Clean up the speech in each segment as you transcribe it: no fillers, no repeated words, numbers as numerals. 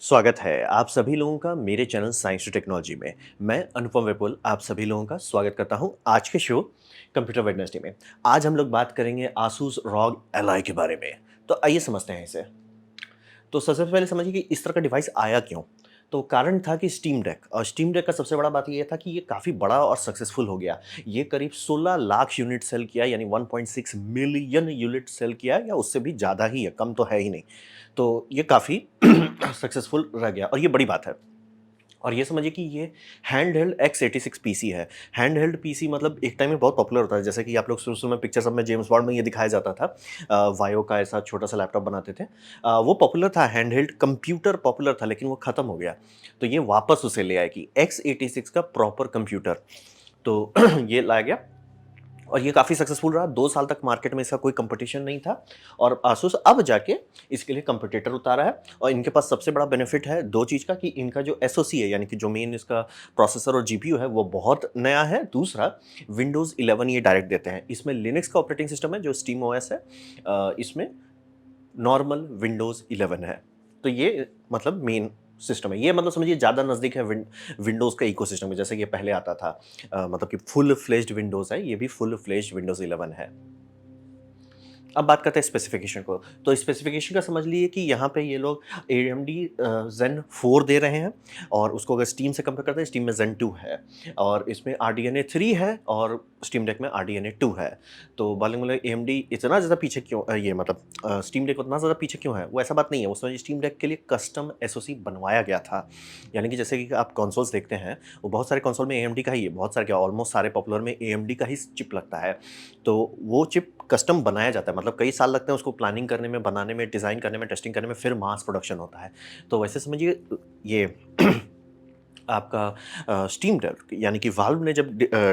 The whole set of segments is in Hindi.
स्वागत है आप सभी लोगों का मेरे चैनल साइंस टू टेक्नोलॉजी में। मैं अनुपम विपुल आप सभी लोगों का स्वागत करता हूं आज के शो कंप्यूटर वेडनेसडे में। आज हम लोग बात करेंगे आसूस रॉग एलॉय के बारे में। तो आइए समझते हैं इसे। तो सबसे पहले समझिए कि इस तरह का डिवाइस आया क्यों। तो कारण था कि स्टीम डेक, और स्टीम डेक का सबसे बड़ा बात ये था कि ये काफ़ी बड़ा और सक्सेसफुल हो गया। ये करीब 16 लाख यूनिट सेल किया, यानी 1.6 मिलियन यूनिट सेल किया, या उससे भी ज़्यादा ही है, कम तो है ही नहीं। तो ये काफ़ी सक्सेसफुल रह गया और ये बड़ी बात है। और ये समझिए कि ये हैंड हेल्ड X86 पीसी है। हैंड हेल्ड पीसी मतलब एक टाइम में बहुत पॉपुलर होता है, जैसे कि आप लोग शुरू-शुरू में पिक्चर सब में जेम्स बॉन्ड में ये दिखाया जाता था। वायो का ऐसा छोटा-सा लैपटॉप बनाते थे। वो पॉपुलर था, हैंड हेल्ड कंप्यूटर पॉपुलर था, लेकिन वो खत्म हो गया। तो ये वापस उसे ले आए कि X86 का प्रॉपर कंप्यूटर। तो ये लाया गया और ये काफ़ी सक्सेसफुल रहा। 2 साल तक मार्केट में इसका कोई कॉम्पिटिशन नहीं था और आसूस अब जाके इसके लिए कॉम्पिटिटर उतारा है। और इनके पास सबसे बड़ा बेनिफिट है 2 चीज़ का, कि इनका जो एसओसी है, यानी कि जो मेन इसका प्रोसेसर और जीपीयू है, वो बहुत नया है। दूसरा, विंडोज़ 11 ये डायरेक्ट देते हैं। इसमें लिनक्स का ऑपरेटिंग सिस्टम है जो स्टीम ओएस है। इसमें नॉर्मल विंडोज़ 11 है। तो ये मतलब मेन सिस्टम है। ये मतलब समझिए ज़्यादा नज़दीक है विंडोज़ का इकोसिस्टम में, जैसे कि ये पहले आता था। मतलब कि फुल फ्लेज्ड विंडोज़ है, ये भी फुल फ्लेज्ड विंडोज़ 11 है। अब बात करते हैं स्पेसिफिकेशन को। तो स्पेसिफिकेशन का समझ लीजिए कि यहाँ पे ये लोग AMD Zen 4 दे रहे हैं, और उसको अगर स्टीम से कंपेयर करते हैं, स्टीम में Zen 2 है, और इसमें RDNA 3 है, और स्टीम डेक में RDNA 2 है। तो बोले AMD इतना ज़्यादा पीछे क्यों, ये मतलब स्टीम डेक उतना ज़्यादा पीछे क्यों है? वो ऐसा बात नहीं है, उसमें स्टीम डेक के लिए कस्टम एसओसी बनवाया गया था। यानी कि जैसे कि आप कंसोल्स देखते हैं, वो बहुत सारे कंसोल में AMD का ही है, बहुत सारे क्या, ऑलमोस्ट सारे पॉपुलर में AMD का ही चिप लगता है। तो वो चिप कस्टम बनाया जाता है, मतलब कई साल लगते हैं उसको प्लानिंग करने में, बनाने में, डिज़ाइन करने में, टेस्टिंग करने में, फिर मास प्रोडक्शन होता है। तो वैसे समझिए ये आपका स्टीम डेक, यानी कि वाल्व ने जब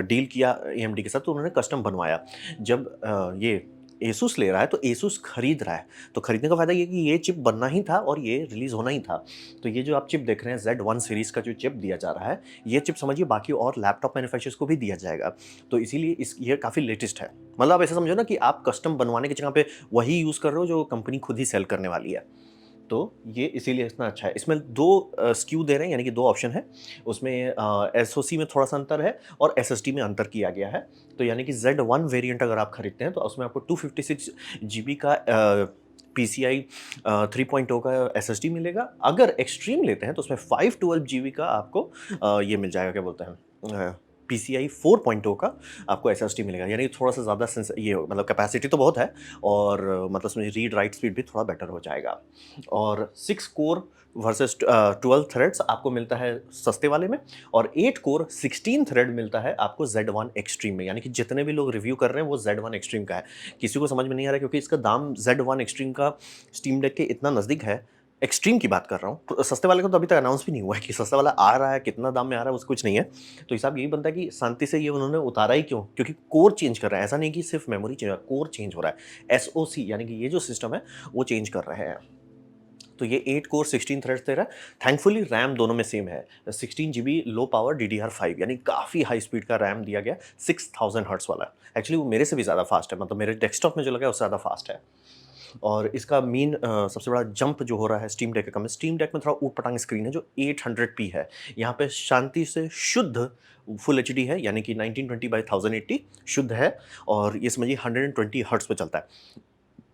डील किया AMD के साथ, तो उन्होंने कस्टम बनवाया। जब ये एसुस ले रहा है, तो एसुस खरीद रहा है। तो खरीदने का फ़ायदा ये कि ये चिप बनना ही था और ये रिलीज़ होना ही था। तो ये जो आप चिप देख रहे हैं, Z1 सीरीज़ का जो चिप दिया जा रहा है, ये चिप समझिए बाकी और लैपटॉप मैन्युफैक्चरर्स को भी दिया जाएगा। तो इसीलिए ये काफ़ी लेटेस्ट है। मतलब आप ऐसा समझो ना कि आप कस्टम बनवाने की जगह पे वही यूज़ कर रहे हो जो कंपनी खुद ही सेल करने वाली है। तो ये इसीलिए इतना अच्छा है। इसमें 2 SKU दे रहे हैं, यानी कि 2 ऑप्शन है। उसमें एसओसी में थोड़ा-सा अंतर है और एसएसडी में अंतर किया गया है। तो यानी कि Z1 वेरिएंट अगर आप खरीदते हैं, तो उसमें आपको 256 जीबी का PCI 3.0 का एसएसडी मिलेगा। अगर एक्सट्रीम लेते हैं, तो उसमें 512 जीबी का आपको ये मिल जाएगा, क्या बोलते हैं, PCI 4.0 का आपको एसएसडी मिलेगा। यानी थोड़ा-सा ज़्यादा ये मतलब कैपेसिटी तो बहुत है, और मतलब उसमें रीड राइट स्पीड भी थोड़ा बेटर हो जाएगा। और 6 कोर वर्सेस 12 थ्रेड्स आपको मिलता है सस्ते वाले में, और 8 कोर 16 थ्रेड मिलता है आपको Z1 एक्सट्रीम में। यानी कि जितने भी लोग रिव्यू कर रहे हैं, वो Z1 एक्सट्रीम का है। किसी को समझ में नहीं आ रहा है, क्योंकि इसका दाम Z1 एक्सट्रीम का स्टीम डेक के इतना नज़दीक है। एक्सट्रीम की बात कर रहा हूँ, तो सस्ते वाले का तो अभी तक अनाउंस भी नहीं हुआ है कि सस्ता वाला आ रहा है, कितना दाम में आ रहा है, उसका कुछ नहीं है। तो हिसाब यही बनता है कि शांति से ये उन्होंने उतारा ही क्यों? क्योंकि कोर चेंज कर रहा है, ऐसा नहीं कि सिर्फ मेमोरी चेंज हो रहा है, कोर चेंज हो रहा है। एसओसी यानी कि ये जो सिस्टम है, वो चेंज कर रहे हैं। तो ये 8 कोर 16 थ्रेड्स दे रहा है। थैंकफुली रैम दोनों में सेम है। 16 जीबी लो पावर DDR5, यानी काफ़ी हाई स्पीड का रैम दिया गया, 6000 हर्ट्ज़ वाला। एक्चुअली वो मेरे से भी ज़्यादा फास्ट है, मतलब मेरे डेस्कटॉप में जो लगा है उससे ज़्यादा फास्ट है। और इसका मेन सबसे बड़ा जंप जो हो रहा है स्टीम डेक के कम में, स्टीम डेक में थोड़ा ऊट-पटांग स्क्रीन है जो 800p है। यहाँ पे शांति से शुद्ध फुल एचडी है, यानी कि 1920 by 1080 शुद्ध है, और ये समझिए 120 हर्ट्ज़ पे चलता है।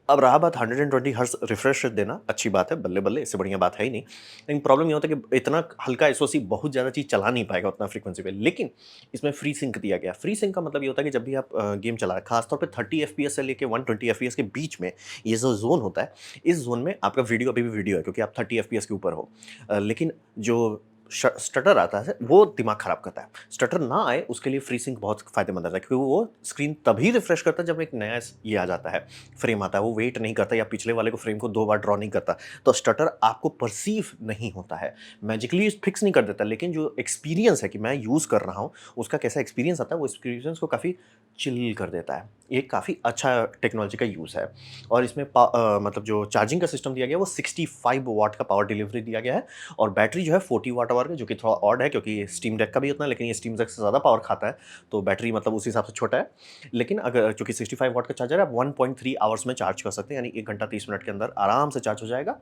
अब रहा बात 120 हर्ट्ज़ रिफ्रेश रेट देना, अच्छी बात है, बल्ले-बल्ले, इससे बढ़िया बात है ही नहीं। लेकिन प्रॉब्लम ये होता है कि इतना हल्का एसओसी बहुत ज़्यादा चीज़ चला नहीं पाएगा उतना फ्रीक्वेंसी पे। लेकिन इसमें फ्री सिंक दिया गया। फ्री सिंक का मतलब ये होता है कि जब भी आप गेम चला रहे हैं, खासतौर पे 30 एफपीएस से लेके 120 एफपीएस के बीच में, ये जो ज़ोन होता है, इस ज़ोन में आपका वीडियो अभी भी वीडियो है, क्योंकि आप 30 एफपीएस के ऊपर हो। लेकिन जो स्टटर आता है, वो दिमाग खराब करता है। स्टटर ना आए उसके लिए फ्री सिंक बहुत फ़ायदेमंद रहता है, क्योंकि वो स्क्रीन तभी रिफ्रेश करता है जब एक नया ये आ जाता है, फ्रेम आता है। वो वेट नहीं करता, या पिछले वाले को फ्रेम को 2 बार ड्रॉ नहीं करता। तो स्टटर आपको परसीव नहीं होता है। मैजिकली फिक्स नहीं कर देता, लेकिन जो एक्सपीरियंस है कि मैं यूज़ कर रहा हूँ, उसका कैसा एक्सपीरियंस आता है, वो एक्सपीरियंस को काफ़ी चिल कर देता है। ये काफ़ी अच्छा टेक्नोलॉजी का यूज़ है। और इसमें मतलब जो चार्जिंग का सिस्टम दिया गया है, वो 65 वाट का पावर डिलीवरी दिया गया है, और बैटरी जो है 40 वाट आवर पावर का, जो कि थोड़ा ऑड है क्योंकि ये स्टीम डेक का भी उतना, लेकिन ये स्टीम डेक से ज़्यादा पावर खाता है, तो बैटरी मतलब उस हिसाब से छोटा है। लेकिन अगर चूँकि 65 वॉट का चार्जर है, आप 1.3 आवर्स में चार्ज कर सकते हैं, यानी 1 घंटा 30 मिनट के अंदर आराम से चार्ज हो जाएगा।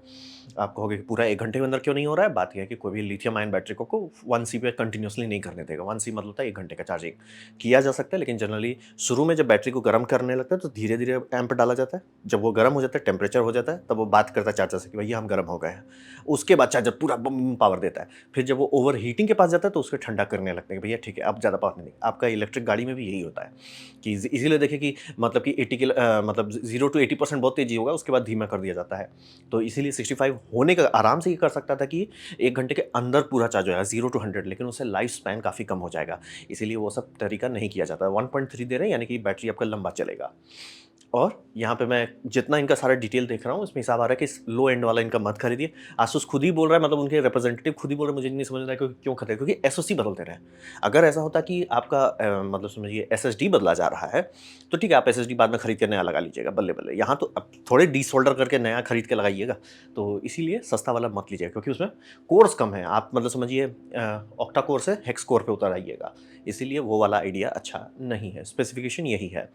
आप कहोगे कि पूरा 1 घंटे के अंदर क्यों नहीं हो रहा है? बात ये है कि कोई भी लिथियम आयन बैटरी को 1 सी पे कंटिन्यूअसली नहीं करने देगा। 1 सी मतलब होता है 1 घंटे का चार्जिंग। किया जा सकता है, लेकिन जनरली शुरू में जब बैटरी को गर्म करने लगता है तो धीरे-धीरे एम्प डाला जाता है। जब वो गर्म हो जाता है, टेम्परेचर हो जाता है, तब वो बात करता है चार्जर से कि भैया हम गर्म हो गए हैं। उसके बाद चार्जर पूरा बम पावर देता है। फिर जब वो ओवर हीटिंग के पास जाता है तो उसको ठंडा करने लगते हैं कि भैया ठीक है, अब ज़्यादा पावर नहीं देगा। आपका इलेक्ट्रिक गाड़ी में भी यही होता है कि इसीलिए देखिए कि मतलब कि मतलब 0 टू 80% बहुत तेज़ी होगा, उसके बाद धीमा कर दिया जाता है। तो इसीलिए 65 होने का आराम से ये कर सकता था कि 1 घंटे के अंदर पूरा चार्ज हो जाएगा 0 टू 100, लेकिन उससे लाइफ स्पैन काफ़ी कम हो जाएगा। इसीलिए वो सब तरीका नहीं किया जाता। 1.3 दे रहे हैं, यानी कि बैटरी आपका लंबा चलेगा। और यहाँ पे मैं जितना इनका सारा डिटेल देख रहा हूँ, इसमें हिसाब आ रहा है कि लो एंड वाला इनका मत खरीदिए। आसूस खुद ही बोल रहा है, मतलब उनके रिप्रेजेंटेटिव खुद ही बोल रहे हैं, मुझे नहीं समझ रहा है कि क्यों खरीदें, क्योंकि एसओसी बदलते रहे। अगर ऐसा होता कि आपका मतलब समझिए एसएसडी बदला जा रहा है, तो ठीक है, आप एसएसडी बाद में खरीद के नया लगा लीजिएगा, बल्ले-बल्ले। यहाँ तो अब थोड़े डीसोल्डर करके नया खरीद के लगाइएगा, तो इसीलिए सस्ता वाला मत लीजिएगा, क्योंकि उसमें कोर्स कम है। आप मतलब समझिए ऑक्टा कोर से हेक्स कोर पे उतर आइएगा, इसीलिए वो वाला आइडिया अच्छा नहीं है। स्पेसिफिकेशन यही है।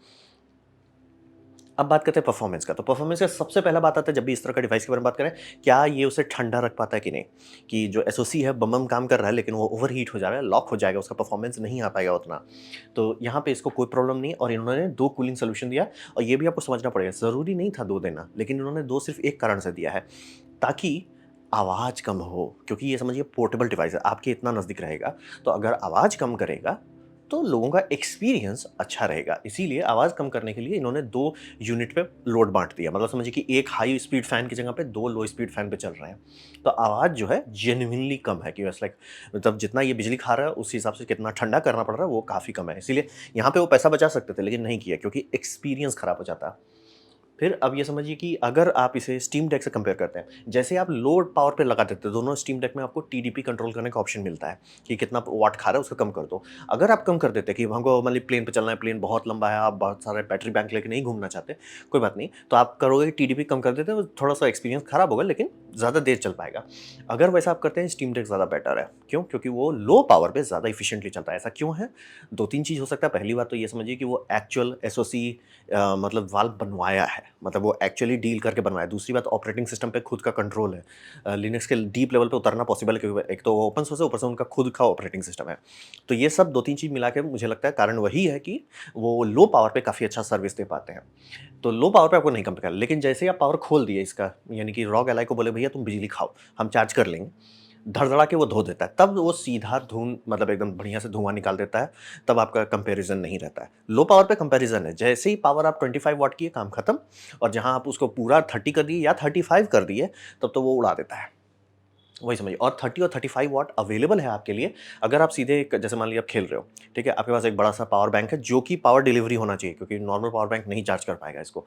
अब बात करते हैं परफॉर्मेंस का। तो परफॉर्मेंस का सबसे पहला बात आता है, जब भी इस तरह का डिवाइस के बारे में बात करें, क्या ये उसे ठंडा रख पाता है कि नहीं? कि जो एसओसी है बम-बम काम कर रहा है, लेकिन वो ओवरहीट हो जा रहा है, लॉक हो जाएगा, उसका परफॉर्मेंस नहीं आ पाएगा उतना। तो यहाँ पे इसको कोई प्रॉब्लम नहीं है, और इन्होंने 2 कूलिंग सॉल्यूशन दिया। और ये भी आपको समझना पड़ेगा, ज़रूरी नहीं था 2 देना, लेकिन इन्होंने 2 सिर्फ़ एक कारण से दिया है, ताकि आवाज़ कम हो। क्योंकि ये समझिए पोर्टेबल डिवाइस है, आपके इतना नज़दीक रहेगा, तो अगर आवाज़ कम करेगा, तो लोगों का एक्सपीरियंस अच्छा रहेगा। इसीलिए आवाज़ कम करने के लिए इन्होंने 2 यूनिट पे लोड बाँट दिया। मतलब समझिए कि एक हाई स्पीड फ़ैन की जगह पे 2 लो स्पीड फ़ैन पे चल रहे हैं। तो आवाज़ जो है जेनुइनली कम है, कि बस लाइक मतलब जितना ये बिजली खा रहा है, उस हिसाब से कितना ठंडा करना पड़ रहा है, वो काफ़ी कम है। इसीलिए यहाँ पे वो पैसा बचा सकते थे, लेकिन नहीं किया, क्योंकि एक्सपीरियंस खराब हो जाता। फिर अब ये समझिए कि अगर आप इसे स्टीम डेक से कंपेयर करते हैं, जैसे आप लो पावर पे लगा देते हैं, दोनों स्टीम डेक में आपको टीडीपी कंट्रोल करने का ऑप्शन मिलता है कि कितना वाट खा रहा है, उसको कम कर दो। अगर आप कम कर देते हैं कि हमको मतलब प्लेन पे चलना है, प्लेन बहुत लंबा है, आप बहुत सारे बैटरी बैंक लेके नहीं घूमना चाहते, कोई बात नहीं, तो आप करोगे कि टीडीपी कम कर देते हैं, थोड़ा सा एक्सपीरियंस खराब होगा, लेकिन ज़्यादा देर चल पाएगा। अगर वैसा आप करते हैं, स्टीम डेक ज़्यादा बेटर है। क्यों? क्योंकि वो लो पावर पे ज़्यादा इफिशिएंटली चलता है। ऐसा क्यों है? 2-3 चीज़ हो सकता है। पहली बात तो ये समझिए कि वो एक्चुअल एसओसी मतलब वाल्व बनवाया है, मतलब वो एक्चुअली डील करके बनवाया है। दूसरी बात, ऑपरेटिंग सिस्टम पे खुद का कंट्रोल है। लिनक्स के डीप लेवल पे उतरना पॉसिबल है, क्योंकि एक तो ओपन सोर्स है, ऊपर से उनका खुद का ऑपरेटिंग सिस्टम है। तो ये सब 2-3 चीज़ मिला के मुझे लगता है कारण वही है कि वो लो पावर पे काफ़ी अच्छा सर्विस दे पाते हैं। तो लो पावर पे आपको नहीं कंपेयर करना, लेकिन जैसे ही आप पावर खोल दिए इसका, यानी कि रॉग एलाई को बोले भैया तुम बिजली खाओ, हम चार्ज कर लेंगे, धड़-धड़ा के वो धो देता है। तब वो सीधा मतलब एकदम बढ़िया से धुआँ निकाल देता है, तब आपका कंपैरिज़न नहीं रहता है। लो पावर पे कंपैरिज़न है, जैसे ही पावर आप 25 वॉट की है, काम खत्म। और जहाँ आप उसको पूरा 30 कर दिए या 35 कर दिए, तब तो वो उड़ा देता है। वही समझिए। और 30 और 35 वॉट अवेलेबल है आपके लिए, अगर आप सीधे जैसे मान लीजिए आप खेल रहे हो, ठीक है? आपके पास एक बड़ा-सा पावर बैंक है, जो कि पावर डिलीवरी होना चाहिए, क्योंकि नॉर्मल पावर बैंक नहीं चार्ज कर पाएगा इसको।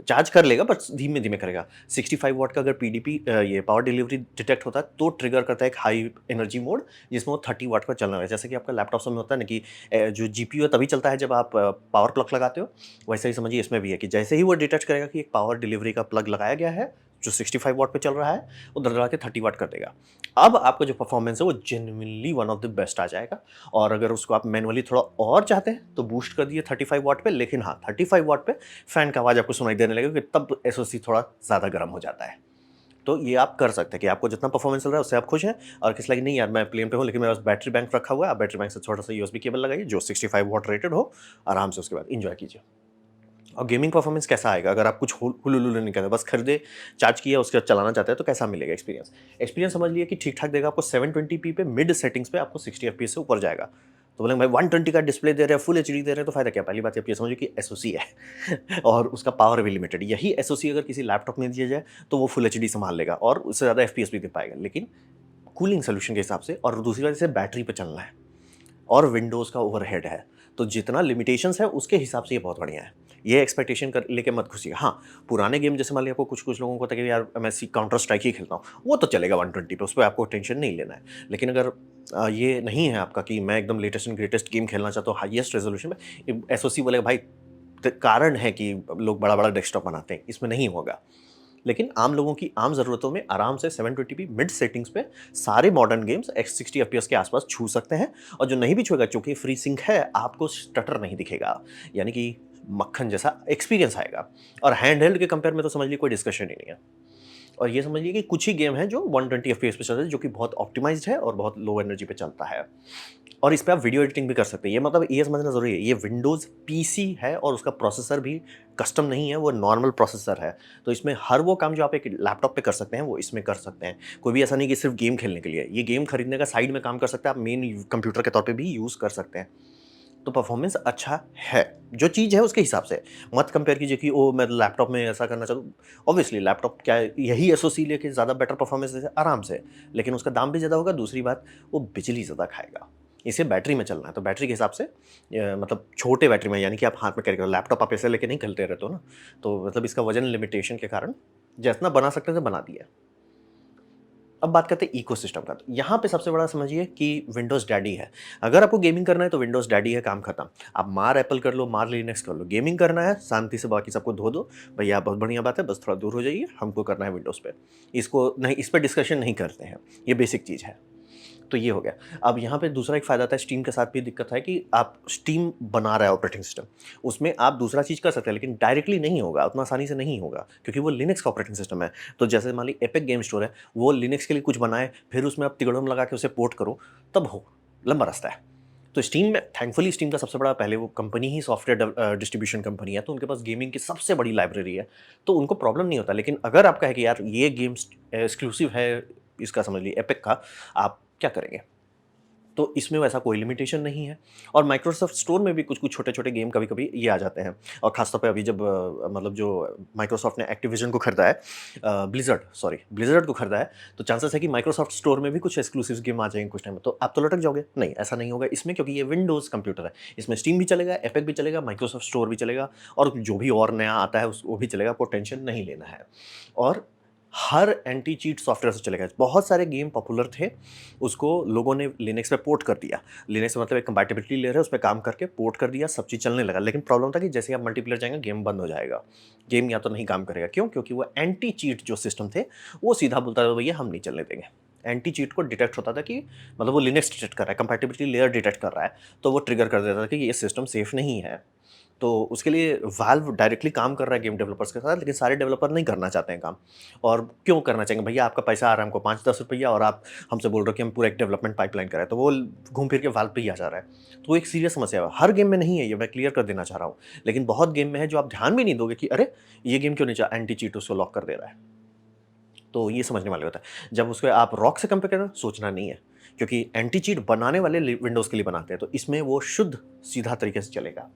चार्ज कर लेगा, बट धीमे-धीमे करेगा। 65 वॉट का अगर पीडीपी ये पावर डिलीवरी डिटेक्ट होता है, तो ट्रिगर करता है एक हाई एनर्जी मोड, जिसमें वो 30 वॉट का चलना है। जैसे कि आपका लैपटॉप सब में होता है ना कि जो जीपीयू है तभी चलता है जब आप पावर प्लग लगाते हो, वैसे ही समझिए इसमें भी है कि जैसे ही वो डिटेक्ट करेगा कि एक पावर डिलीवरी का प्लग लगाया गया है, जो 65 वॉट पे चल रहा है, वो धड़-धड़ा के 30 वॉट कर देगा। अब आपका जो परफॉर्मेंस है वो genuinely one of the best आ जाएगा। और अगर उसको आप मैनुअली थोड़ा और चाहते हैं, तो बूस्ट कर दिए 35 वॉट पे, लेकिन हाँ, 35 वॉट पे फैन का आवाज़ आपको सुनाई देने लगेगा, कि तब एसओसी थोड़ा ज़्यादा गर्म हो जाता है। तो ये आप कर सकते हैं कि आपको जितना परफॉर्मेंस चल रहा है उससे आप खुश हैं, और किसी लगे नहीं यार मैं प्लेन पे हूँ, लेकिन मेरे पास बैटरी बैंक रखा हुआ है, आप बैटरी बैंक से छोटा-सा यूएसबी केबल लगाइए जो 65 वॉट रेटेड हो, आराम से उसके बाद एन्जॉय कीजिए। और गेमिंग परफॉर्मेंस कैसा आएगा? अगर आप कुछ हुलुलुलु नहीं करते, बस खरीदे, चार्ज किया, उसके बाद चलाना चाहते हैं, तो कैसा मिलेगा एक्सपीरियंस? एक्सपीरियंस समझ लिए कि ठीक-ठाक देगा आपको। 720p पे मिड सेटिंग्स पे आपको 60 एफपीएस से ऊपर जाएगा। तो बोलेंगे भाई 120 का डिस्प्ले दे रहे हैं, फुल एचडी दे रहे हैं, तो फ़ायदा क्या? पहली बात आप ये समझिए कि एसओसी है और उसका पावर भी लिमिटेड। यही एसओसी अगर किसी लैपटॉप में दिया जाए, तो वो फुल एचडी संभाल लेगा और उससे ज़्यादा एफपीएस भी दे पाएगा। लेकिन कूलिंग सॉल्यूशन के हिसाब से, और दूसरी बात, इसे बैटरी पे चलना है और विंडोज़ का ओवरहेड है, तो जितना लिमिटेशंस है उसके हिसाब से ये बहुत बढ़िया है। ये एक्सपेक्टेशन कर लेके मत घुसिए। हाँ, पुराने गेम जैसे मान लीजिए आपको कुछ-कुछ लोगों को होता है कि यार मैं काउंटर स्ट्राइक ही खेलता हूँ, वो तो चलेगा 120 पे, उस पे आपको टेंशन नहीं लेना है। लेकिन अगर ये नहीं है आपका कि मैं एकदम लेटेस्ट एंड ग्रेटेस्ट गेम खेलना चाहता हूँ हाईएस्ट रेज़ोल्यूशन में, एसओसी बोलेगा भाई कारण है कि लोग बड़ा-बड़ा डेस्कटॉप बनाते हैं, इसमें नहीं होगा। लेकिन आम लोगों की आम ज़रूरतों में आराम से 720p मिड सेटिंग्स पे सारे मॉडर्न गेम्स 60 एफपीएस के आसपास छू सकते हैं। और जो नहीं भी छुएगा, चूंकि फ्री सिंक है, आपको स्टटर नहीं दिखेगा, यानी कि मक्खन जैसा एक्सपीरियंस आएगा। और हैंड हेल्ड के कंपेयर में तो समझ लीजिए कोई डिस्कशन ही नहीं है। और ये समझिए कि कुछ ही गेम हैं जो 120 एफपीएस पे चलते हैं, जो कि बहुत ऑप्टिमाइज्ड है और बहुत लो एनर्जी पे चलता है। और इस पे आप वीडियो एडिटिंग भी कर सकते हैं। ये मतलब ये समझना ज़रूरी है, ये विंडोज़ पीसी है और उसका प्रोसेसर भी कस्टम नहीं है, वो नॉर्मल प्रोसेसर है। तो इसमें हर वो काम जो आप एक लैपटॉप पे कर सकते हैं, वो इसमें कर सकते हैं। कोई भी ऐसा नहीं कि सिर्फ गेम खेलने के लिए। ये गेम खरीदने का साइड में काम कर सकते हैं, आप मेन कंप्यूटर के तौर पे भी यूज़ कर सकते हैं। तो परफॉर्मेंस अच्छा है, जो चीज़ है उसके हिसाब से। मत कंपेयर कीजिए कि ओह! मैं लैपटॉप में ऐसा करना चाहता हूँ। ऑब्वियसली लैपटॉप क्या है, यही एसओसी लेके ज़्यादा बेटर परफॉर्मेंस दे आराम से, लेकिन उसका दाम भी ज़्यादा होगा। दूसरी बात, वो बिजली ज़्यादा खाएगा। इसे बैटरी में चलना है, तो बैटरी के हिसाब से मतलब छोटे बैटरी में, यानी कि आप हाथ में कैरी करो, लैपटॉप आप ऐसे लेके नहीं खेलते रहते हो ना, तो मतलब इसका वजन लिमिटेशन के कारण जितना बना सकते थे बना दिया। अब बात करते हैं इकोसिस्टम का। तो यहाँ पे सबसे बड़ा समझिए कि विंडोज़ डैडी है। अगर आपको गेमिंग करना है तो विंडोज़ डैडी है, काम खत्म। आप मार एप्पल कर लो, मार लिनक्स कर लो। गेमिंग करना है, शांति से बाकी सबको धो दो। भैया बहुत बढ़िया बात है, बस थोड़ा दूर हो जाइए, हमको करना है विंडोज़ पे। इसको नहीं, इस पे डिस्कशन नहीं करते हैं। ये बेसिक चीज़ है। तो ये हो गया। अब यहाँ पे दूसरा एक फ़ायदा था, स्टीम के साथ भी दिक्कत है कि आप स्टीम बना रहा है ऑपरेटिंग सिस्टम, उसमें आप दूसरा चीज़ कर सकते हैं, लेकिन डायरेक्टली नहीं होगा, उतना आसानी से नहीं होगा, क्योंकि वो लिनक्स का ऑपरेटिंग सिस्टम है। तो जैसे मान ली एपिक गेम स्टोर है, वो लिनक्स के लिए कुछ बनाए, फिर उसमें आप तिगड़म लगा के उसे पोर्ट करो, तब हो, लंबा रास्ता है। तो स्टीम में थैंकफुली, स्टीम का सबसे बड़ा, पहले वो कंपनी ही सॉफ्टवेयर डिस्ट्रीब्यूशन कंपनी है, तो उनके पास गेमिंग की सबसे बड़ी लाइब्रेरी है, तो उनको प्रॉब्लम नहीं होता। लेकिन अगर आपका है कि यार ये गेम्स एक्सक्लूसिव है, इसका समझ लीजिए एपिक का, आप क्या करेंगे? तो इसमें वैसा कोई लिमिटेशन नहीं है। और माइक्रोसॉफ्ट स्टोर में भी कुछ-कुछ छोटे-छोटे गेम कभी-कभी ये आ जाते हैं। और ख़ासतौर पे अभी जब मतलब जो माइक्रोसॉफ्ट ने एक्टिविज़न को खरीदा है, ब्लिज़र्ड को खरीदा है, तो चांसेस है कि माइक्रोसॉफ्ट स्टोर में भी कुछ एक्सक्लूसिव गेम आ जाएँगे कुछ टाइम में। तो आप तो लटक जाओगे। नहीं, ऐसा नहीं होगा इसमें, क्योंकि ये विंडोज़ कंप्यूटर है। इसमें स्टीम भी चलेगा, एपिक भी चलेगा, माइक्रोसॉफ्ट स्टोर भी चलेगा, और जो भी और नया आता है उस वो भी चलेगा, आपको टेंशन नहीं लेना है। और हर एंटी चीट सॉफ्टवेयर से चलेगा। बहुत सारे गेम पॉपुलर थे, उसको लोगों ने लिनक्स पे पोर्ट कर दिया। लिनक्स मतलब एक कंपैटिबिलिटी लेयर है, उस पे काम करके पोर्ट कर दिया, सब चीज़ चलने लगा। लेकिन प्रॉब्लम था कि जैसे ही आप मल्टीप्लेयर जाएँगे, गेम बंद हो जाएगा। गेम या तो नहीं काम करेगा। क्यों? क्योंकि वो एंटी चीट जो सिस्टम थे, वो सीधा बोलता था, भैया हम नहीं चलने देंगे। एंटी चीट को डिटेक्ट होता था कि मतलब वो लिनक्स डिटेक्ट कर रहा है, कंपैटिबिलिटी लेयर डिटेक्ट कर रहा है, तो वो ट्रिगर कर देता था कि ये सिस्टम सेफ नहीं है। तो उसके लिए वाल्व डायरेक्टली काम कर रहा है गेम डेवलपर्स के साथ, लेकिन सारे डेवलपर नहीं करना चाहते हैं काम। और क्यों करना चाहेंगे? भैया आपका पैसा आ रहा है हमको 5-10 रुपया, और आप हमसे बोल रहे हो कि हम पूरा एक डेवलपमेंट पाइपलाइन करें, तो वो घूम फिर के वाल्व पे ही आ जा रहा है। तो वो एक सीरियस समस्या है। हर गेम में नहीं है ये, मैं क्लियर कर देना चाह रहा हूँ। लेकिन बहुत गेम में है जो आप ध्यान भी नहीं दोगे कि अरे! ये गेम क्यों नहीं चला, एंटी चीट उसको लॉक कर दे रहा है। तो ये समझने वाली बात है। जब उसको आप रॉक से कंपेयर करें, सोचना नहीं है, क्योंकि एंटी चीट बनाने वाले विंडोज़ के लिए बनाते हैं, तो इसमें वो शुद्ध सीधा तरीके से चलेगा।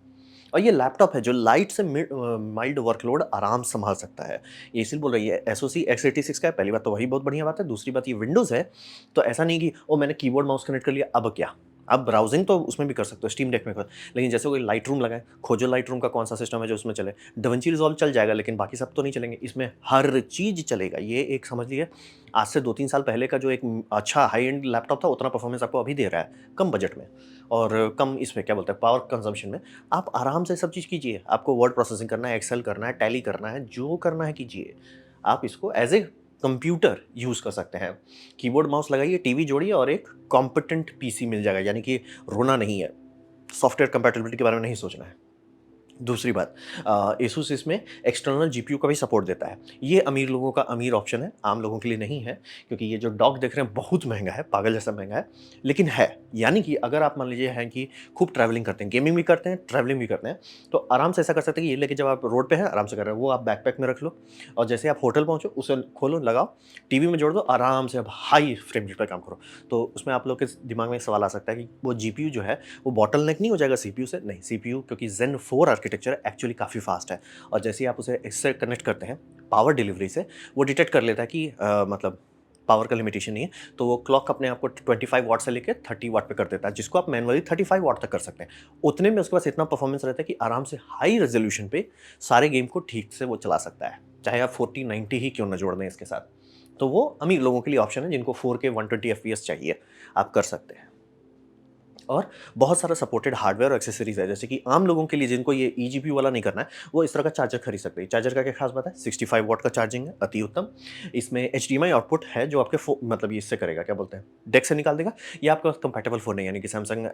और ये लैपटॉप है जो लाइट से माइल्ड वर्कलोड आराम से संभाल सकता है। ये इसीलिए बोल रही है, एसओसी x86 का है, पहली बात तो वही बहुत बढ़िया बात है। दूसरी बात, ये विंडोज़ है, तो ऐसा नहीं कि ओ मैंने कीबोर्ड माउस कनेक्ट कर लिया, अब क्या? आप ब्राउज़िंग तो उसमें भी कर सकते हो, स्टीम डेक में कर, लेकिन जैसे कोई लाइट रूम लगाएँ, खोजो लाइट रूम का कौन-सा सिस्टम है जो उसमें चले। डाविंची रिज़ॉल्व चल जाएगा, लेकिन बाकी सब तो नहीं चलेंगे। इसमें हर चीज़ चलेगा। ये एक समझ लीजिए, आज से 2-3 साल पहले का जो एक अच्छा हाई एंड लैपटॉप था, उतना परफॉर्मेंस आपको अभी दे रहा है, कम बजट में और कम इसमें क्या बोलते हैं पावर कंज़म्पशन में। आप आराम से सब चीज़ कीजिए। आपको वर्ड प्रोसेसिंग करना है, एक्सेल करना है, टैली करना है, जो करना है कीजिए। आप इसको एज़ ए कंप्यूटर यूज़ कर सकते हैं। कीबोर्ड माउस लगाइए, टीवी जोड़िए और एक कॉम्पिटेंट पीसी मिल जाएगा, यानी कि रोना नहीं है। सॉफ्टवेयर कंपैटिबिलिटी के बारे में नहीं सोचना है। दूसरी बात, एसुस इसमें एक्सटर्नल जीपीयू का भी सपोर्ट देता है। ये अमीर लोगों का अमीर ऑप्शन है, आम लोगों के लिए नहीं है, क्योंकि ये जो डॉक देख रहे हैं बहुत महँगा है, पागल जैसा महँगा है, लेकिन है। यानी कि अगर आप मान लीजिए हैं कि खूब ट्रैवलिंग करते हैं, गेमिंग भी करते हैं, ट्रैवलिंग भी करते हैं, तो आराम से ऐसा कर सकते हैं कि ये लेके जब आप रोड पे हैं, आराम से कर रहे हैं, वो आप बैकपैक में रख लो और जैसे आप होटल पहुँचो, उसे खोलो, लगाओ, टीवी में जोड़ दो, आराम से अब हाई फ्रेम रेट पे काम करो। तो उसमें आप लोग के दिमाग में एक सवाल आ सकता है कि वो जीपीयू जो है, वो बॉटलनेक नहीं हो जाएगा सीपीयू से? नहीं, सीपीयू क्योंकि ज़ेन 4 आर्किटेक्चर है, एक्चुअली काफ़ी फास्ट है और जैसे ही आप उसे इससे कनेक्ट करते हैं पावर डिलीवरी से, वो डिटेक्ट कर लेता है कि मतलब पावर का लिमिटेशन नहीं है, तो वो क्लॉक अपने आप को 25 वाट से लेके 30 वाट पे कर देता है, जिसको आप मैनुअली 35 वाट तक कर सकते हैं। उतने में उसके पास इतना परफॉर्मेंस रहता है कि आराम से हाई रेज़ोल्यूशन पे सारे गेम को ठीक से वो चला सकता है, चाहे आप 40-90 ही क्यों ना जोड़ दें इसके साथ। तो वो अमीर लोगों के लिए ऑप्शन है, जिनको 4K 120 एफपीएस चाहिए, आप कर सकते हैं। और बहुत सारा सपोर्टेड हार्डवेयर और एक्सेसरीज है, जैसे कि आम लोगों के लिए जिनको ये ईजीपीयू वाला नहीं करना है, वो इस तरह का चार्जर खरीद सकते हैं। चार्जर का क्या खास बात है, 65 वॉट का चार्जिंग है, अति उत्तम। इसमें एचडीएमआई आउटपुट है जो आपके मतलब ये इससे करेगा, क्या बोलते हैं, डेक से निकाल देगा। ये आपका कंपैटिबल फोन है, यानी कि सैमसंग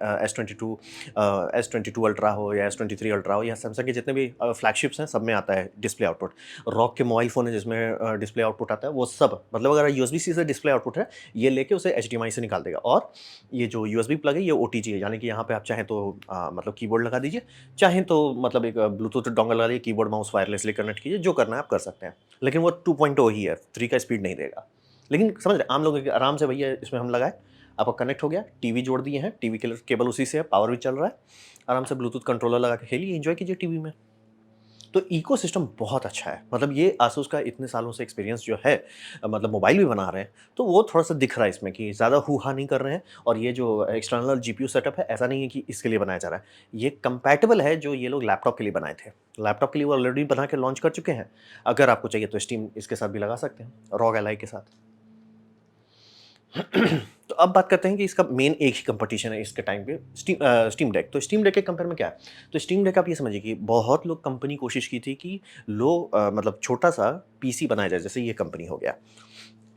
S22 अल्ट्रा हो या S23 अल्ट्रा हो, या सैमसंग के जितने भी फ्लैगशिप्स हैं सब में आता है डिस्प्ले आउटपुट। रॉक के मोबाइल फोन है जिसमें डिस्प्ले आउटपुट आता है, वो सब मतलब अगर यूएसबी सी से डिस्प्ले आउटपुट है, ये लेके उसे एचडीएमआई से निकाल देगा। और ये जो यूएसबी प्लग है ये ओटीजी है, यानी कि यहाँ पे आप चाहें तो मतलब कीबोर्ड लगा दीजिए, चाहें तो मतलब एक ब्लूटूथ डोंगल लगा दीजिए, कीबोर्ड माउस वायरलेसली कनेक्ट कीजिए, जो करना है आप कर सकते हैं। लेकिन वो 2.0 ही है, 3 का स्पीड नहीं देगा। लेकिन समझ रहे आम लोग आराम से भैया इसमें हम लगाए, आपका कनेक्ट हो गया, टीवी जोड़ दिए हैं, टीवी के केबल उसी से है, पावर भी चल रहा है, आराम से ब्लूटूथ कंट्रोलर लगा के खेलिए, एंजॉय कीजिए टीवी में। तो इकोसिस्टम बहुत अच्छा है, मतलब ये आसूस का इतने सालों से एक्सपीरियंस जो है, मतलब मोबाइल भी बना रहे हैं, तो वो थोड़ा-सा दिख रहा है इसमें कि ज़्यादा हू-हा नहीं कर रहे हैं। और ये जो एक्सटर्नल जीपीयू सेटअप है, ऐसा नहीं है कि इसके लिए बनाया जा रहा है। ये कंपैटिबल है जो ये लोग लैपटॉप के लिए बनाए थे। लैपटॉप के लिए वो ऑलरेडी बना के लॉन्च कर चुके हैं। अगर आपको चाहिए तो स्टीम इसके साथ भी लगा सकते हैं, रॉग एलाई के साथ। तो अब बात करते हैं कि इसका मेन एक ही कंपटीशन है इसके टाइम पे, स्टीम डेक। तो स्टीम डेक के कंपेयर में क्या है, तो स्टीम डेक आप ये समझिए कि बहुत लोग कंपनी कोशिश की थी कि मतलब छोटा सा पीसी बनाया जाए, जैसे ये कंपनी हो गया।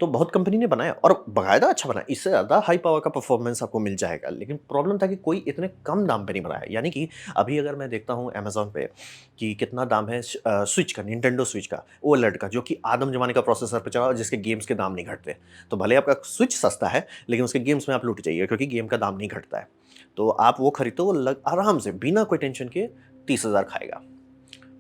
तो बहुत कंपनी ने बनाया और बाकायदा अच्छा बनाया, इससे ज़्यादा हाई पावर का परफॉर्मेंस आपको मिल जाएगा। लेकिन प्रॉब्लम था कि कोई इतने कम दाम पे नहीं बनाया, यानी कि अभी अगर मैं देखता हूँ अमेज़न पे कि कितना दाम है स्विच का, निंटेंडो स्विच का, ओलेड का, जो कि आदम ज़माने का प्रोसेसर पे चला और जिसके गेम्स के दाम नहीं घटते। तो भले आपका स्विच सस्ता है, लेकिन उसके गेम्स में आप लूट जाइए, क्योंकि गेम का दाम नहीं घटता है। तो आप वो खरीदो, वो आराम से बिना कोई टेंशन के 30,000 खाएगा।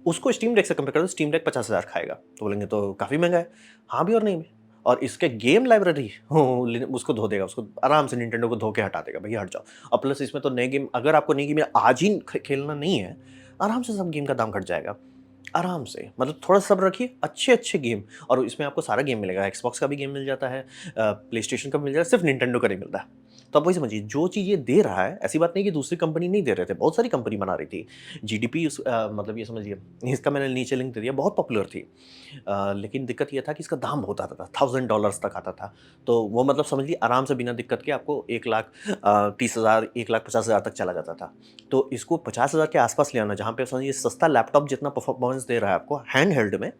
उसको स्टीम डेक से कंपेयर करो, स्टीम डेक 50,000 खाएगा। तो बोलेंगे तो काफ़ी महँगा है। हाँ भी और नहीं भी। और इसके गेम लाइब्रेरी हो उसको धो देगा, उसको आराम से निंटेंडो को धो के हटा देगा, भैया हट जाओ। और प्लस इसमें तो नए गेम, अगर आपको नई गेम आज ही खेलना नहीं है, आराम से सब गेम का दाम घट जाएगा। आराम से, मतलब थोड़ा सब्र रखिए, अच्छे-अच्छे गेम, और इसमें आपको सारा गेम मिलेगा, एक्सबॉक्स का भी गेम मिल जाता है, प्लेस्टेशन का मिल जाता है, सिर्फ़ निंटेंडो का नहीं मिलता है। तो आप वही समझिए, जो चीज़ ये दे रहा है, ऐसी बात नहीं कि दूसरी कंपनी नहीं दे रहे थे, बहुत सारी कंपनी बना रही थी। जीडीपी मतलब ये समझिए, इसका मैंने नीचे लिंक दे दिया, बहुत पॉपुलर थी। लेकिन दिक्कत ये था कि इसका दाम बहुत आता था, $1000 तक आता था। तो वो मतलब समझिए आराम से बिना दिक्कत के आपको 1,30,000 1,50,000 तक चला जाता था। तो इसको 50,000 के आस-पास ले आना, जहाँ पे समझिए सस्ता लैपटॉप जितना परफॉर्मेंस दे रहा है आपको हैंड हेल्ड में,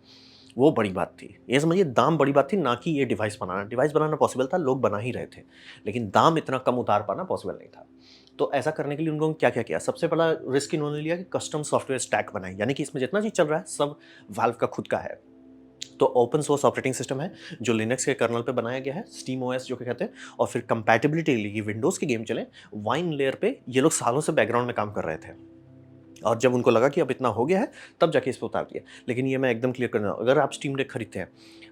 वो बड़ी बात थी। ये समझिए दाम बड़ी बात थी, ना कि ये डिवाइस बनाना। डिवाइस बनाना पॉसिबल था, लोग बना ही रहे थे। लेकिन दाम इतना कम उतार पाना पॉसिबल नहीं था। तो ऐसा करने के लिए उन लोगों ने क्या-क्या किया? सबसे बड़ा रिस्क इन्होंने लिया कि कस्टम सॉफ्टवेयर स्टैक बनाई, यानी कि इसमें जितना चीज़ चल रहा है सब वाल्व का खुद का है। तो ओपन सोर्स ऑपरेटिंग सिस्टम है, जो लिनक्स के कर्नेल पे बनाया गया है, स्टीम ओएस जो कि कहते हैं। और फिर कंपैटिबिलिटी के लिए विंडोज़ के गेम चलें, वाइन लेयर पे ये लोग सालों से बैकग्राउंड में काम कर रहे थे। और जब उनको लगा कि अब इतना हो गया है, तब जाके इस पे उतार दिया। लेकिन ये मैं एकदम क्लियर करना, अगर आप स्टीम डेक खरीदते हैं,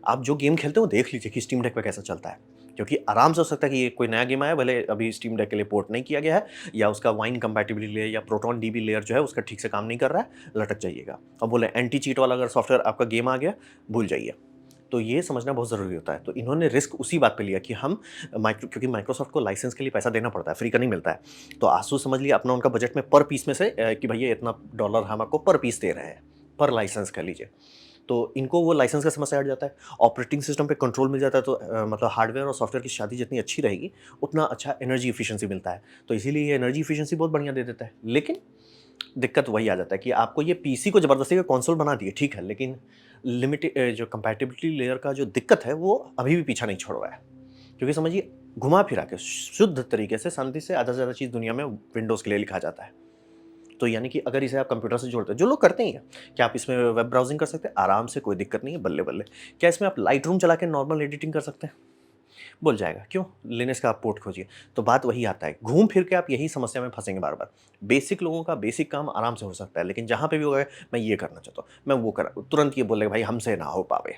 आप जो गेम खेलते हो देख लीजिए कि स्टीम डेक पे कैसा चलता है। क्योंकि आराम से हो सकता है कि ये कोई नया गेम आया, भले अभी स्टीम डेक के लिए पोर्ट नहीं किया गया है, या उसका वाइन कंपैटिबिलिटी लेयर या प्रोटॉन डीबी लेयर जो है उसका ठीक से काम नहीं कर रहा है, लटक जाइएगा। और बोले एंटी चीट वाला अगर सॉफ्टवेयर आपका गेम आ गया, भूल जाइए। तो ये समझना बहुत ज़रूरी होता है। तो इन्होंने रिस्क उसी बात पे लिया कि हम क्योंकि माइक्रोसॉफ्ट को लाइसेंस के लिए पैसा देना पड़ता है, फ्री का नहीं मिलता है। तो आसूस समझ लिया अपना उनका बजट में पर पीस में से कि भैया इतना डॉलर हम आपको पर पीस दे रहे हैं, पर लाइसेंस कह लीजिए। तो इनको वो लाइसेंस का समस्या हट जाता है, ऑपरेटिंग सिस्टम पे कंट्रोल मिल जाता है, तो मतलब हार्डवेयर और सॉफ्टवेयर की शादी जितनी अच्छी रहेगी, उतना अच्छा एनर्जी एफिशिएंसी मिलता है। तो इसीलिए ये एनर्जी एफिशिएंसी बहुत बढ़िया दे देता है। लेकिन दिक्कत वही आ जाता है कि आपको ये पीसी को ज़बरदस्ती का कंसोल बना दिए, ठीक है, लेकिन जो कंपैटिबिलिटी लेयर का जो दिक्कत है, वो अभी भी पीछा नहीं छोड़ रहा है। क्योंकि समझिए घुमा फिरा के शुद्ध तरीके से शांति से आधा से ज़्यादा चीज़ दुनिया में विंडोज़ के लिए लिखा जाता है। तो यानी कि अगर इसे आप कंप्यूटर से जोड़ते हैं, जो लोग करते ही हैं, क्या आप इसमें वेब ब्राउज़िंग कर सकते हैं? आराम से, कोई दिक्कत नहीं है, बल्ले-बल्ले। क्या इसमें आप लाइटरूम चला के नॉर्मल एडिटिंग कर सकते हैं? बोल जाएगा, क्यों? लिनक्स का आप पोर्ट खोजिए। तो बात वही आता है, घूम फिर के आप यही समस्या में फँसेंगे बार-बार। बेसिक लोगों का बेसिक काम आराम से हो सकता है, लेकिन जहाँ पे भी होगा मैं ये करना चाहता हूँ, मैं वो करा, तुरंत ये बोलेगा भाई हमसे ना हो पावे।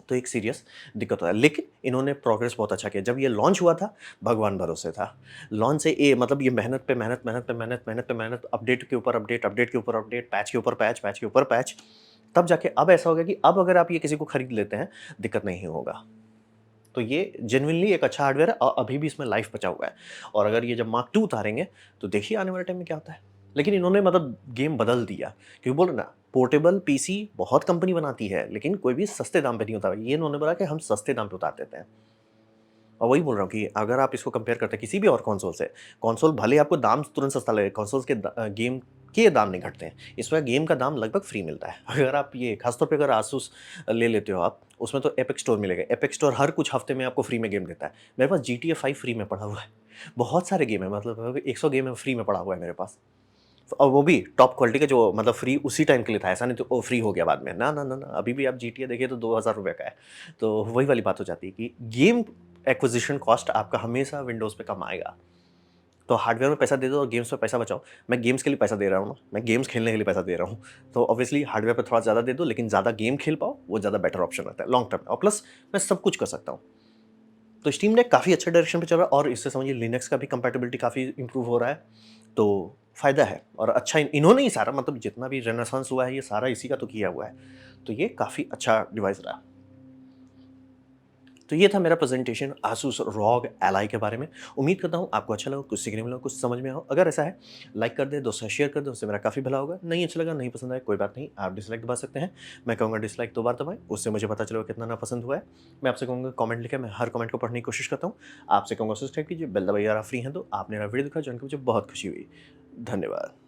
तो एक सीरियस दिक्कत होता है। लेकिन इन्होंने प्रोग्रेस बहुत अच्छा किया। जब ये लॉन्च हुआ था, भगवान भरोसे था। लॉन्च से मतलब ये मेहनत पे मेहनत, मेहनत पे मेहनत, मेहनत पे मेहनत, अपडेट के ऊपर अपडेट, अपडेट के ऊपर अपडेट, पैच के ऊपर पैच, पैच के ऊपर पैच। तब जाके अब ऐसा हो गया कि अब अगर आप ये किसी को खरीद लेते हैं, दिक्कत नहीं होगा। तो ये जेनुइनली एक अच्छा हार्डवेयर है और अभी भी इसमें लाइफ बचा हुआ है। और अगर ये जब मार्क 2 उतारेंगे, तो देखिए आने वाले टाइम में क्या होता है। लेकिन इन्होंने मतलब गेम बदल दिया, क्योंकि बोल रहे ना, पोर्टेबल पीसी बहुत कंपनी बनाती है, लेकिन कोई भी सस्ते दाम पे नहीं होता। ये इन्होंने बोला कि हम सस्ते दाम पे उतार देते हैं। और वही बोल रहा हूँ कि अगर आप इसको कंपेयर करते हैं किसी भी और कंसोल से, कंसोल भले आपको दाम तुरंत सस्ता लगे, कंसोल्स के गेम के दाम नहीं घटते हैं। इस वजह गेम का दाम लगभग फ्री मिलता है। अगर आप ये खासतौर पे अगर आसूस ले लेते हो आप, उसमें तो एपिक स्टोर मिलेगा। एपिक स्टोर हर कुछ हफ्ते में आपको फ्री में गेम देता है। मेरे पास GTA 5 फ्री में पड़ा हुआ है। बहुत सारे गेम है, मतलब 100 गेम है फ्री में पड़ा हुआ है मेरे पास। और वो भी टॉप क्वालिटी का, जो मतलब फ्री उसी टाइम के लिए था, ऐसा नहीं तो वो फ्री हो गया बाद में। ना, ना, ना, ना, अभी भी आप GTA देखिए तो ₹2000 का है। तो वही वाली बात हो जाती है कि गेम एक्विजिशन कॉस्ट आपका हमेशा विंडोज़ पे कम आएगा। तो हार्डवेयर में पैसा दे दो और गेम्स में पैसा बचाओ। मैं गेम्स के लिए पैसा दे रहा हूँ ना, मैं गेम्स खेलने के लिए पैसा दे रहा हूँ। तो ऑब्वियसली हार्डवेयर पे थोड़ा ज़्यादा दे दो, लेकिन ज़्यादा गेम खेल पाओ, वो ज़्यादा बेटर ऑप्शन रहता है लॉन्ग टर्म में, और प्लस मैं सब कुछ कर सकता हूँ। तो स्टीम डेक काफ़ी अच्छे डायरेक्शन पे चल रहा है, और इससे समझिए लिनक्स का भी कंपैटिबिलिटी काफ़ी इंप्रूव हो रहा है। तो फ़ायदा है, और अच्छा इन्होंने ही सारा, मतलब जितना भी रेनेसांस हुआ है ये सारा इसी का तो किया हुआ है। तो ये काफ़ी अच्छा डिवाइस रहा। तो ये था मेरा प्रेजेंटेशन आसूस रॉग एलाई के बारे में। उम्मीद करता हूँ आपको अच्छा लगा, कुछ सीखने मिला, कुछ समझ में आओ। अगर ऐसा है, लाइक कर दें, दोस्तों शेयर कर दें, उससे मेरा काफ़ी भला होगा। नहीं अच्छा लगा, नहीं पसंद आया, कोई बात नहीं, आप डिसलाइक दबा सकते हैं। मैं कहूँगा डिसलाइक 2 बार दबाएँ, उससे मुझे पता चलेगा कितना नापसंद हुआ है। मैं आपसे कहूँगा कमेंट लिखें, मैं हर कमेंट को पढ़ने की कोशिश करता हूँ। आपसे कहूँगा सब्सक्राइब कीजिए, बेल दबाइए अगर आप फ्री हैं तो। आपने मेरा वीडियो देखा, जान के मुझे बहुत खुशी हुई। धन्यवाद।